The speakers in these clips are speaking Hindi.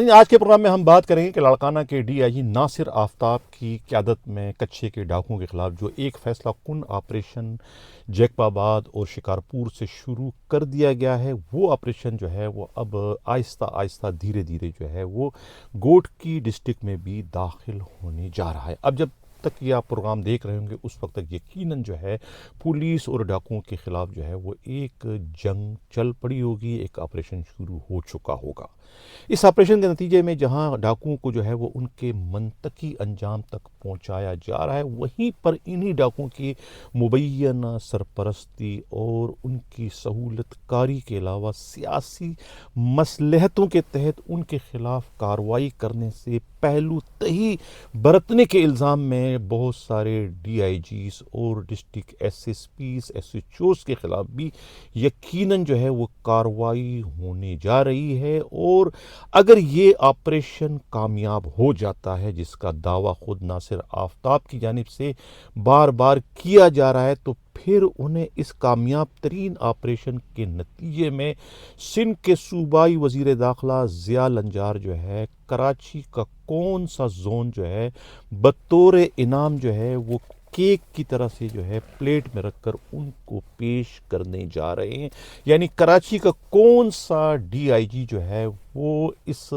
आज के प्रोग्राम में हम बात करेंगे कि लाड़काना के डीआईजी नासिर आफ्ताब की क़यादत में कच्छे के डाकुओं के खिलाफ जो एक फैसला कुन ऑपरेशन जैकबाबाद और शिकारपुर से शुरू कर दिया गया है, वो ऑपरेशन जो है वो अब आहिस्ता आहिस्ता धीरे धीरे जो है वो गोटकी डिस्ट्रिक्ट में भी दाखिल होने जा रहा है। अब जब तक ये आप प्रोग्राम देख रहे होंगे उस वक्त तक यकीनन जो है पुलिस और डाकुओं के खिलाफ जो है वो एक जंग चल पड़ी होगी, एक ऑपरेशन शुरू हो चुका होगा। इस ऑपरेशन के नतीजे में जहां डाकुओं को जो है वो उनके मंतकी अंजाम तक पहुंचाया जा रहा है, वहीं पर इन्हीं डाकुओं की मुबैना सरपरस्ती और उनकी सहूलतकारी के अलावा सियासी मसलहतों के तहत उनके खिलाफ कार्रवाई करने से पहलू तही बरतने के इल्ज़ाम में बहुत सारे डीआईजीज और डिस्ट्रिक्ट एसएसपीज एसएचओज के खिलाफ भी यकीनन जो है वो कार्रवाई होने जा रही है। और अगर ये ऑपरेशन कामयाब हो जाता है, जिसका दावा खुद नासिर आफ्ताब की जानिब से बार बार किया जा रहा है, तो फिर उन्हें इस कामयाब तरीन ऑपरेशन के नतीजे में सिंध के सूबाई वजीर दाखिला ज़िया लंजार जो है कराची का कौन सा जोन जो है बतौर इनाम जो है वो केक की तरह से जो है प्लेट में रखकर उनको पेश करने जा रहे हैं। यानी कराची का कौन सा डीआईजी जो है वो इस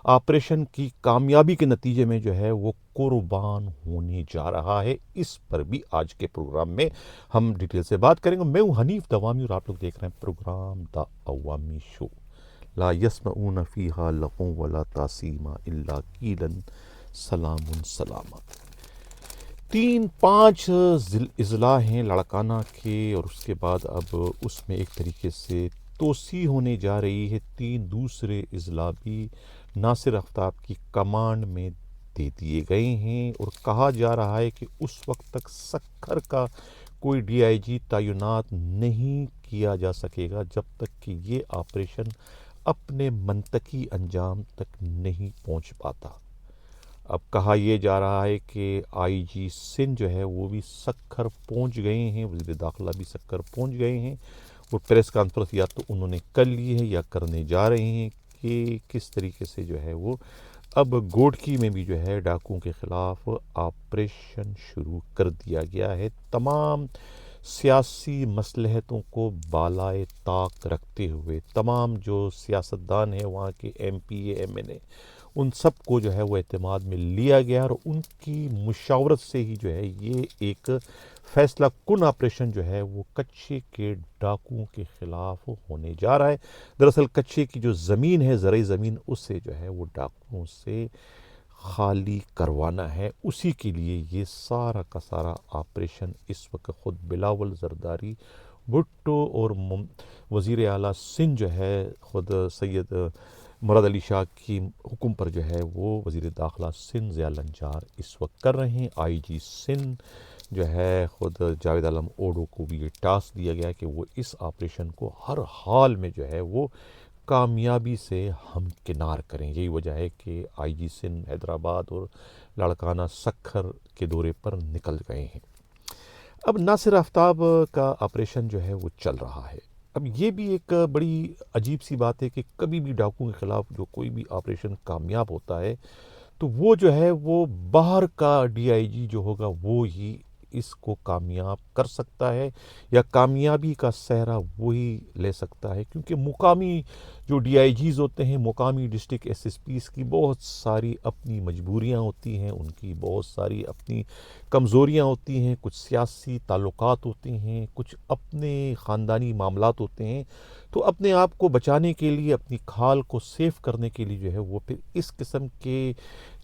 ऑपरेशन की कामयाबी के नतीजे में जो है वो कुर्बान होने जा रहा है, इस पर भी आज के प्रोग्राम में हम डिटेल से बात करेंगे। मैं हूं हनीफ दवामी और आप लोग देख रहे हैं प्रोग्राम द अवामी शो। ला यस्मऊन फीहा लग़व वला तासीमा इल्ला कीलन सलामुन सलामा। 3-5 अजला हैं लाड़काना के, और उसके बाद अब उसमें एक तरीके से तोसी होने जा रही है। 3 दूसरे अजला भी नासिर आफ्ताब की कमांड में दे दिए गए हैं, और कहा जा रहा है कि उस वक्त तक सक्खर का कोई डीआईजी तैनात नहीं किया जा सकेगा जब तक कि ये ऑपरेशन अपने मंतकी अंजाम तक नहीं पहुंच पाता। अब कहा यह जा रहा है कि आईजी सिंध जो है वो भी सक्खर पहुंच गए हैं, वज़ीर दाखिला भी सक्खर पहुंच गए हैं, और प्रेस कॉन्फ्रेंस या तो उन्होंने कर ली है या करने जा रहे हैं कि किस तरीके से जो है वो अब गोडकी में भी जो है डाकुओं के ख़िलाफ़ ऑपरेशन शुरू कर दिया गया है। तमाम सियासी मसलहतों को बालाए ताक रखते हुए तमाम जो सियासतदान हैं वहाँ के एमपीए एमएनए, उन सब को जो है वो एतमाद में लिया गया, और उनकी मुशावरत से ही जो है ये एक फ़ैसला कुन ऑपरेशन जो है वो कच्छे के डाकुओं के ख़िलाफ़ होने जा रहा है। दरअसल कच्छे की जो ज़मीन है, ज़रई ज़मीन, उससे जो है वो डाकुओं से खाली करवाना है। उसी के लिए ये सारा का सारा ऑपरेशन इस वक्त ख़ुद बिलावल ज़रदारी भुट्टो और वज़ीर आला सिंध जो है ख़ुद सैयद मुराद अली शाह की हुक्म पर जो है वो वज़ीर दाखिला सिंध ज़िया लंजार इस वक्त कर रहे हैं। आईजी सिंध जो है ख़ुद जावेद आलम ओडो को भी ये टास्क दिया गया है कि वो इस ऑपरेशन को हर हाल में जो है वो कामयाबी से हमकिनार करें। यही वजह है कि आईजी सिंध हैदराबाद और लाड़काना सक्खर के दौरे पर निकल गए हैं। अब नासिर आफ्ताब का ऑपरेशन जो है वो चल रहा है। अब ये भी एक बड़ी अजीब सी बात है कि कभी भी डाकुओं के ख़िलाफ़ जो कोई भी ऑपरेशन कामयाब होता है तो वो जो है वो बाहर का डीआईजी जो होगा वो ही इसको कामयाब कर सकता है, या कामयाबी का सहरा वही ले सकता है, क्योंकि मुकामी जो डीआईजीज़ होते हैं, मुकामी डिस्ट्रिक्ट एसएसपीज़ की बहुत सारी अपनी मजबूरियां होती हैं, उनकी बहुत सारी अपनी कमज़ोरियां होती हैं, कुछ सियासी ताल्लुकात होते हैं, कुछ अपने ख़ानदानी मामलात होते हैं। तो अपने आप को बचाने के लिए, अपनी खाल को सेफ करने के लिए जो है वो फिर इस किस्म के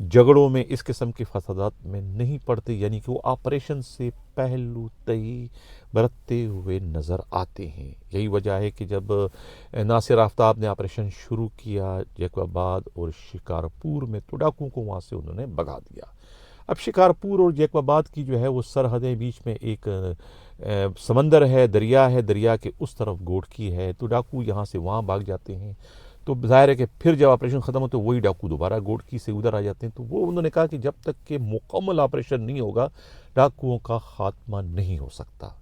झगड़ों में, इस किस्म के फसादात में नहीं पड़ते, यानी कि वो ऑपरेशन से पहलू तही बरतते हुए नज़र आते हैं। यही वजह है कि जब नासिर आफ्ताब ने ऑपरेशन शुरू किया जैकबाबाद और शिकारपुर में, तो डाकुओं को वहाँ से उन्होंने भगा दिया। अब शिकारपुर और जैकबाबाद की जो है वो सरहदें, बीच में एक समंदर है, दरिया है, दरिया के उस तरफ गोडकी है, तो डाकू यहाँ से वहाँ भाग जाते हैं। तो ज़ाहिर है कि फिर जब ऑपरेशन ख़त्म हो तो वही डाकू दोबारा गोडकी से उधर आ जाते हैं। तो वो उन्होंने कहा कि जब तक कि मुकम्मल ऑपरेशन नहीं होगा डाकुओं का ख़ात्मा नहीं हो सकता।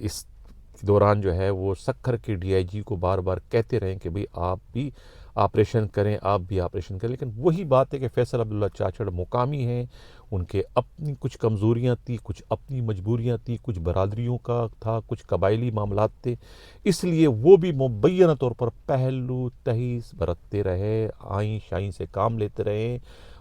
इस दौरान जो है वो सक्खर के डीआईजी को बार बार कहते रहें कि भाई आप भी ऑपरेशन करें, आप भी ऑपरेशन करें। लेकिन वही बात है कि फैसल अब्दुल्ला चाचड़ मुकामी हैं, उनके अपनी कुछ कमज़ोरियाँ थी, कुछ अपनी मजबूरियाँ थी, कुछ बरादरियों का था, कुछ कबायली मामलात थे, इसलिए वो भी मुबैना तौर पर पहलू तहीस बरतते रहे, आइन शाइन से काम लेते रहे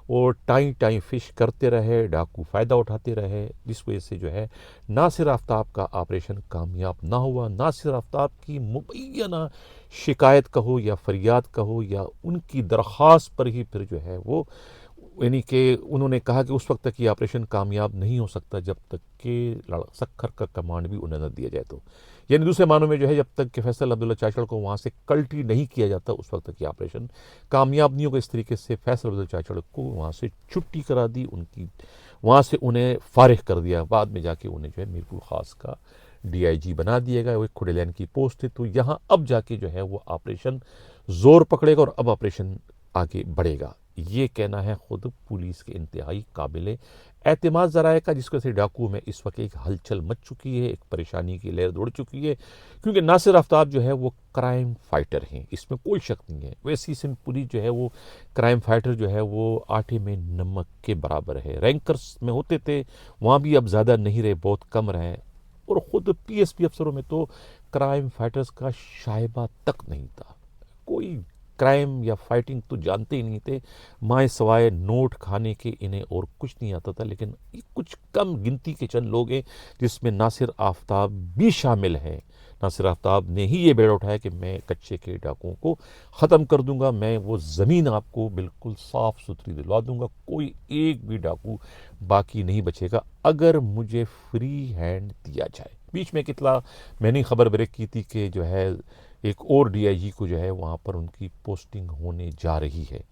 और टाइम टाइम फिश करते रहे, डाकू फ़ायदा उठाते रहे, जिस वजह से जो है नासिर आफ्ताब का ऑपरेशन कामयाब ना हुआ। नासिर आफ्ताब की मुबैना शिकायत कहो या फरियाद कहो या उनकी दरख्वास्त पर ही फिर जो है वो, यानी कि उन्होंने कहा कि उस वक्त तक ये ऑपरेशन कामयाब नहीं हो सकता जब तक कि सक्खर का कमांड भी उन्हें न दिया जाए। तो यानी दूसरे मानों में जो है जब तक कि फैसल अब्दुल्ला चाचड़ को वहाँ से कल्टी नहीं किया जाता उस वक्त तक ये ऑपरेशन कामयाब नहीं होगा। इस तरीके से फैसल अब्दुल्ला चाचड़ को वहाँ से छुट्टी करा दी, उनकी वहाँ से उन्हें फारिग कर दिया। बाद में जाके उन्हें जो है मीरपुर ख़ास का डीआईजी बना दिया गया। वो एक खुडेलैन की पोस्ट थी। तो यहाँ अब जाके जो है वो ऑपरेशन ज़ोर पकड़ेगा और अब ऑपरेशन आगे बढ़ेगा। ये कहना है ख़ुद पुलिस के इंतहाई काबिल एतमाद ज़राए का, जिसकी वजह से डाकू में इस वक्त एक हलचल मच चुकी है, एक परेशानी की लहर दौड़ चुकी है। क्योंकि नासिर आफ्ताब जो है वो क्राइम फाइटर हैं, इसमें कोई शक नहीं है। वैसी सिंध पुलिस जो है वो क्राइम फाइटर जो है वो आटे में नमक के बराबर है। रैंकर्स में होते थे, वहाँ भी अब ज़्यादा नहीं रहे, बहुत कम रहे। और ख़ुद पीएसपी अफसरों में तो क्राइम फाइटर्स का शायबा तक नहीं था। कोई क्राइम या फाइटिंग तो जानते ही नहीं थे, माए सवाए नोट खाने के इन्हें और कुछ नहीं आता था। लेकिन कुछ कम गिनती के चंद लोग हैं जिसमें नासिर आफ्ताब भी शामिल है। नासिर आफ्ताब ने ही ये बेड़ा उठाया कि मैं कच्चे के डाकुओं को ख़त्म कर दूंगा, मैं वो ज़मीन आपको बिल्कुल साफ़ सुथरी दिलवा दूंगा, कोई एक भी डाकू बाकी नहीं बचेगा अगर मुझे फ्री हैंड दिया जाए। बीच में कितना मैंने खबर ब्रेक की थी कि जो है एक और डीआईजी को जो है वहाँ पर उनकी पोस्टिंग होने जा रही है।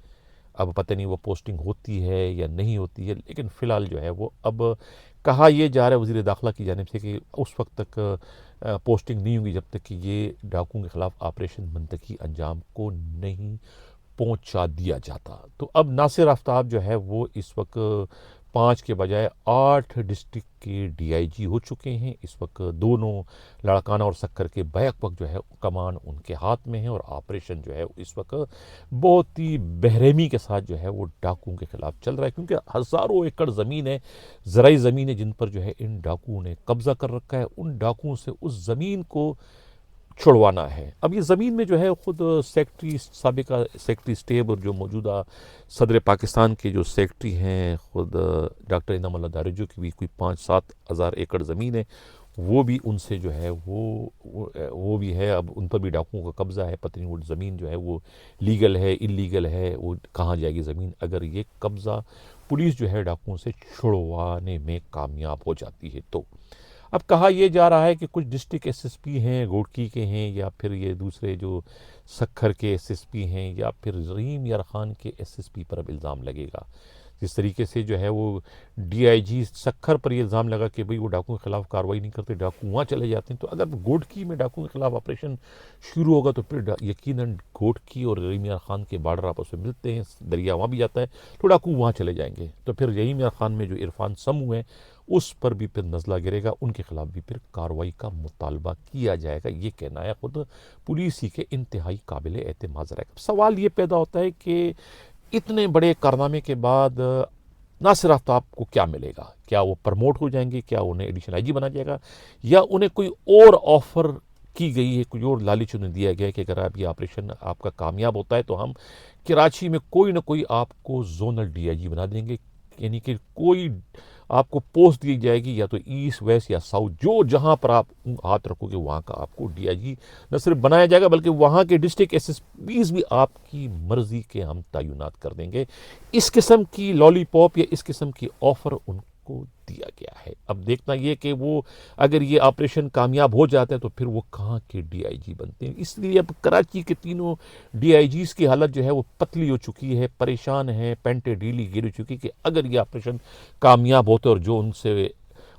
अब पता नहीं वो पोस्टिंग होती है या नहीं होती है, लेकिन फ़िलहाल जो है वो अब कहा यह जा रहा है वज़ीर दाखिला की जानिब से कि उस वक्त तक पोस्टिंग नहीं होगी जब तक कि ये डाकुओं के ख़िलाफ़ ऑपरेशन मंतकी अंजाम को नहीं पहुंचा दिया जाता। तो अब नासिर आफ्ताब जो है वो इस वक्त 5 के बजाय 8 डिस्ट्रिक्ट के डीआईजी हो चुके हैं। इस वक्त दोनों लाड़काना और सक्खर के बैक वक्त जो है कमान उनके हाथ में है और ऑपरेशन जो है इस वक्त बहुत ही बेरहमी के साथ जो है वो डाकुओं के खिलाफ चल रहा है। क्योंकि हज़ारों एकड़ ज़मीन है, ज़राई ज़मीन है, जिन पर जो है इन डाकुओं ने कब्ज़ा कर रखा है। उन डाकुओं से उस ज़मीन को छुड़वाना है। अब ये ज़मीन में जो है ख़ुद सेक्रेटरी, साबिका सेक्रेटरी स्टेट और जो मौजूदा सदर पाकिस्तान के जो सेक्रेटरी हैं ख़ुद डॉक्टर इनाम अल्लाह दारिजो की भी कोई 5-7 हज़ार एकड़ ज़मीन है, वो भी उनसे जो है वो भी है। अब उन पर भी डाकुओं का कब्ज़ा है। पता नहीं वो ज़मीन जो है वो लीगल है, इलीगल है, वो कहाँ जाएगी ज़मीन अगर ये कब्ज़ा पुलिस जो है डाकुओं से छुड़वाने में कामयाब हो जाती है। तो अब कहा यह जा रहा है कि कुछ डिस्ट्रिक्ट एसएसपी हैं, गोडकी के हैं, या फिर ये दूसरे जो सक्खर के एसएसपी हैं, या फिर रहीम यार खान के एसएसपी पर अब इल्ज़ाम लगेगा। जिस तरीके से जो है वो डीआईजी सक्खर पर ये इल्ज़ाम लगा कि भाई वो डाकुओं के खिलाफ कार्रवाई नहीं करते, डाकू वहाँ चले जाते हैं। तो अगर गोडकी में डाकुओं के खिलाफ ऑपरेशन शुरू होगा तो फिर यकीनन गोडकी और रहीम यार खान के बॉर्डर आपस में मिलते हैं, दरिया वहाँ भी जाता है, तो डाकू वहाँ चले जाएंगे। तो फिर रहीम यार खान में जो इरफान समूह है उस पर भी फिर नज़ला गिरेगा, उनके खिलाफ भी फिर कार्रवाई का मुतालबा किया जाएगा। ये कहना है खुद पुलिस ही के इंतहाई काबिल एतमाद ज़राए। सवाल ये पैदा होता है कि इतने बड़े कारनामे के बाद नासिर आफ्ताब को क्या मिलेगा? क्या वो प्रमोट हो जाएंगे? क्या उन्हें एडिशनल आईजी बना जाएगा? या उन्हें कोई और ऑफ़र की गई है, कोई और लालच उन्हें दिया गया है कि अगर आप ये ऑपरेशन आपका कामयाब होता है तो हम कराची में कोई ना कोई आपको जोनल डीआईजी बना देंगे। यानी कि कोई आपको पोस्ट दी जाएगी, या तो ईस्ट, वेस्ट या साउथ, जो जहां पर आप हाथ रखोगे वहां का आपको डीआईजी न सिर्फ बनाया जाएगा बल्कि वहां के डिस्ट्रिक्ट एसएसपीज भी आपकी मर्जी के हम तैनात कर देंगे। इस किस्म की लॉलीपॉप या इस किस्म की ऑफर उनको दिया गया है। अब देखना ये कि वो अगर ये ऑपरेशन कामयाब हो जाता है तो फिर वो कहाँ के डीआईजी बनते हैं। इसलिए अब कराची के तीनों डीआईजीज की हालत जो है वो पतली हो चुकी है, परेशान है, पेंटे ढीली गिर चुकी कि अगर ये ऑपरेशन कामयाब होते और जो उनसे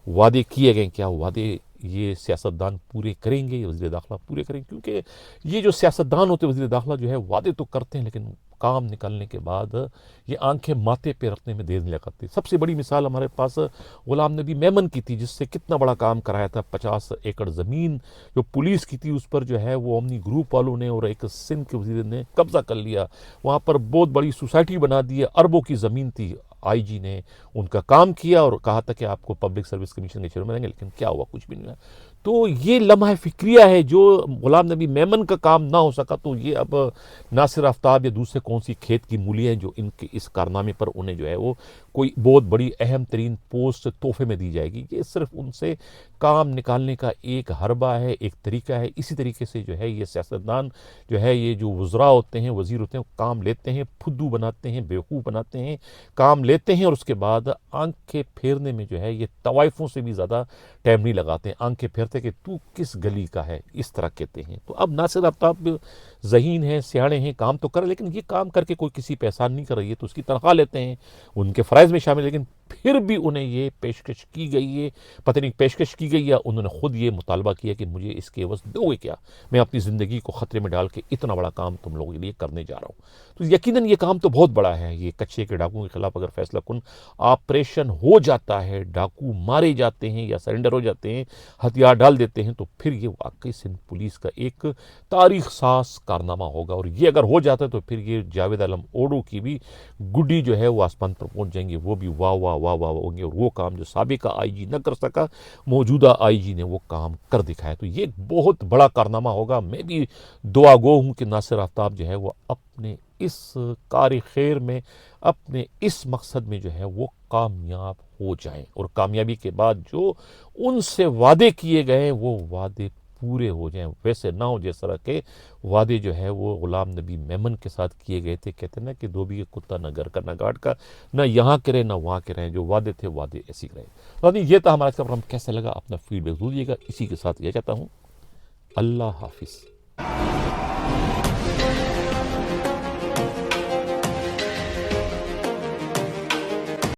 वादे किए गए, क्या वादे ये सियासतदान पूरे करेंगे, वज़ीर दाखिला पूरे करेंगे। क्योंकि ये जो सियासतदान होते हैं वज़ीर दाखिला जो है वादे तो करते हैं लेकिन काम निकालने के बाद ये आंखें माथे पे रखने में देर नहीं लगाती। सबसे बड़ी मिसाल हमारे पास गुलाम नबी मेमन की थी, जिससे कितना बड़ा काम कराया था। 50 एकड़ ज़मीन जो पुलिस की थी उस पर जो है वो अमनी ग्रुप वालों ने और एक सिंध के वजीर ने कब्जा कर लिया। वहाँ पर बहुत बड़ी सोसाइटी बना दी है, अरबों की ज़मीन थी। आईजी ने उनका काम किया और कहा था कि आपको पब्लिक सर्विस कमीशन के चेयरमैन बनाएंगे, लेकिन क्या हुआ, कुछ भी नहीं हुआ। तो ये लम्हा फिक्रिया है जो गुलाम नबी मेमन का काम ना हो सका, तो ये अब नासिर आफ्ताब या दूसरे कौन सी खेत की मूली हैं जो इनके इस कारनामे पर उन्हें जो है वो कोई बहुत बड़ी अहम तरीन पोस्ट तोहफे में दी जाएगी। ये सिर्फ उनसे काम निकालने का एक हरबा है, एक तरीका है। इसी तरीके से जो है ये सियासतदान जो है, ये जो वज़रा होते हैं, वज़ीर होते हैं, काम लेते हैं, फुद्दू बनाते हैं, बेवकूफ़ बनाते हैं, काम लेते हैं और उसके बाद आंखें फेरने में जो है ये तवाइफों से भी ज़्यादा टाइम नहीं लगाते हैं। आंखें फेरते कि तू किस गली का है, इस तरह कहते हैं। तो अब नासिर आफ्ताब ज़हीन हैं, सियाणे हैं, काम तो कर, लेकिन ये काम करके कोई किसी पे एहसान नहीं कर रही है, तो उसकी तनख्वाह लेते हैं, उनके फ़राइज़ में शामिल। लेकिन फिर भी उन्हें ये पेशकश की गई है, पता नहीं पेशकश की गई या उन्होंने खुद ये मुतालबा किया कि मुझे इसके एवज़ दोगे क्या, मैं अपनी ज़िंदगी को ख़तरे में डाल के इतना बड़ा काम तुम लोगों के लिए करने जा रहा हूँ। तो यकीनन ये काम तो बहुत बड़ा है। ये कच्चे के डाकुओं के खिलाफ अगर फैसला कुन ऑपरेशन हो जाता है, डाकू मारे जाते हैं या सरेंडर हो जाते हैं, हथियार डाल देते हैं, तो फिर ये वाकई सिंध पुलिस का एक तारीख साज कारनामा होगा। और ये अगर हो जाता है तो फिर ये जावेद आलम ओडो की भी गुड्डी जो है वो आसमान पर पहुंच जाएंगे, वो भी वाह वाह वाह वाह होंगे। और वो काम जो साबिका आईजी न कर सका, मौजूदा आईजी ने वो काम कर दिखाया। तो ये एक बहुत बड़ा कारनामा होगा। मैं भी दुआ गो हूँ कि नासिर आफ्ताब जो है वो अपने इस कार खैर में, अपने इस मकसद में जो है वो कामयाब हो जाएं, और कामयाबी के बाद जो उनसे वादे किए गए वो वादे पूरे हो जाएं। वैसे ना हो जिस तरह के वादे जो है वो गुलाम नबी मेमन के साथ किए गए थे। कहते ना कि धोबी के कुत्ता न घर का न घाट का, न यहाँ के रहे न वहाँ के रहे, जो वादे थे वादे ऐसे ही रहे। तो ये था हमारा प्रोग्राम। कैसा लगा अपना फीडबैक दीजिएगा। इसी के साथ यह चाहता हूँ, अल्लाह हाफिज़।